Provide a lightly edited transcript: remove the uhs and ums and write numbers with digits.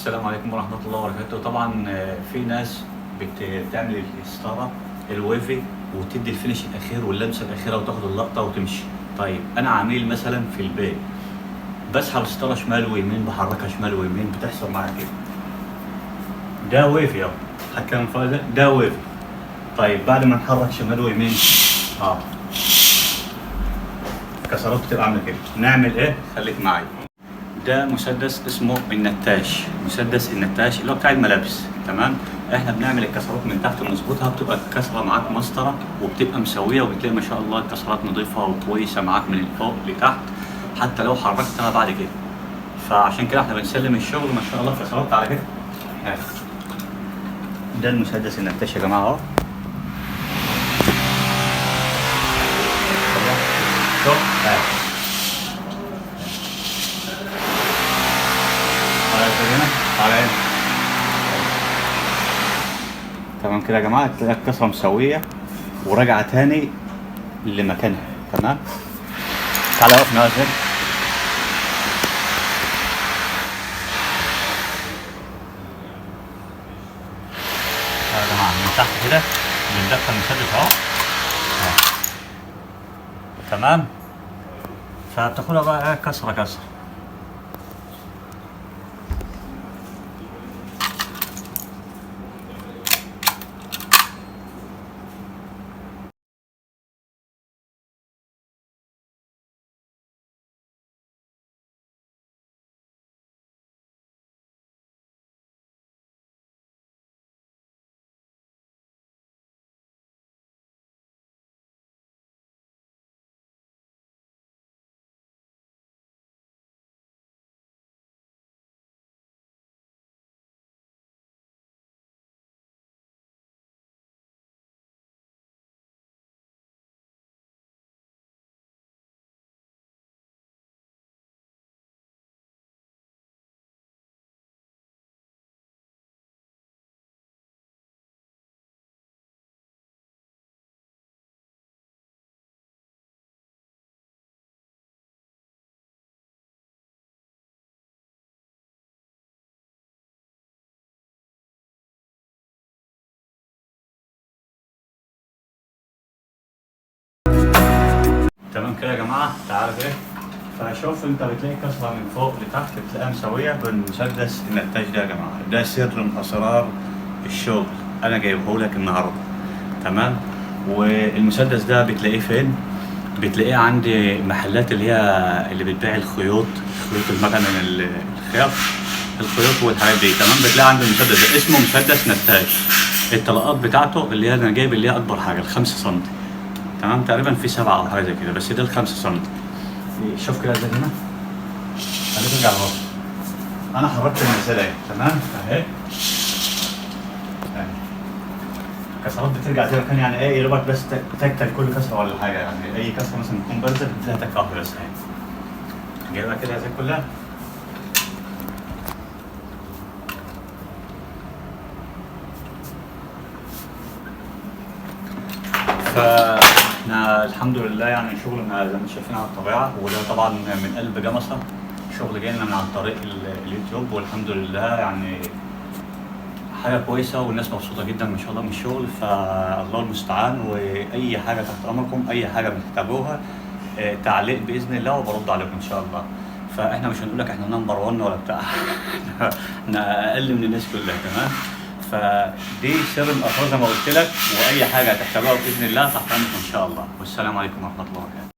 السلام عليكم ورحمة الله وبركاته. طبعا في ناس بتعمل الستارة الويفي وتدي الفينش الأخير واللمسة الأخيرة وتاخد اللقطة وتمشي. طيب أنا عميل مثلا في البيت بسحب الستارة شمال ويمين، بحركها شمال ويمين، بتحصل معايا كده. ده ويفي اهو، هتكلم فايدة ده ويفي. طيب بعد ما نحرك شمال ويمين الكسرات بتبقى عاملة كده. نعمل إيه؟ خليك معايا. ده مسدس اسمه النتاش، مسدس النتاش اللي هو بتاع الملابس. تمام، احنا بنعمل الكسرات من تحت ونظبطها، بتبقى الكسره معاك مسطره وبتبقى مسويه، وبتلاقي ما شاء الله الكسرات نظيفه وكويسه معاك من فوق لتحت حتى لو حركتها بعد كده. فعشان كده احنا بنسلم الشغل ما شاء الله كسرات على كده. ده المسدس النتاش يا جماعه اهو. شوف تمام كده يا جماعه، تلاقي الكسره مسويه وراجعه تاني لمكانها. تمام، تعالى اقف نازل يا جماعه. من تحت كده بندخل المسدس اهو. تمام، فبتاخدها بقى كسره كسره. تمام كده يا جماعه، تعالى كده. فشوف انت بتلاقي كسره من فوق لتحت بتلاقيها مسويه بالمسدس النتاج ده يا جماعه. ده سر من اسرار الشغل انا جايبه لك النهارده. تمام، والمسدس ده بتلاقيه فين؟ بتلاقيه عند محلات اللي بتبيع الخيوط المكن الخيط الخيوط والحاجات دي. تمام، بتلاقي عند المسدس ده اسمه مسدس نتاج. الطلقات بتاعته اللي هي انا جايب اللي هي اكبر حاجه ال5 سم. تمام، تقريبا في 7 او حاجه زي كده، بس ده ال5 سم. شوف كده زي هنا، خليك ترجع لورا. انا حركت المسألة اهي. تمام اهي، الكسرات بترجع زي ما كان، يعني ايه، يا دوبك بس تكتل كل كسره ولا حاجه. يعني اي كسره مثلا تكون بارزه بتديها تكه واحده بس اهي. جايبها كده زي كلها. فاحنا الحمد لله يعني شغلنا زي ما انتم شايفين على الطبيعه، وده طبعا من قلب جمصه، شغل جاينا من عن طريق اليوتيوب، والحمد لله يعني حاجه كويسه والناس مبسوطه جدا ما شاء الله من الشغل. فالله المستعان، واي حاجه تحت امركم، اي حاجه بتحتاجوها تعليق باذن الله وبرد عليكم ان شاء الله. فاحنا مش هنقول لك احنا نمبر 1 ولا بتاع احنا اقل من الناس كلها. تمام، فدي سر الاسرار زي ما قلت لك، واي حاجه هتحتاجوها باذن الله تحت امركم ان شاء الله. والسلام عليكم ورحمه الله وبركاته.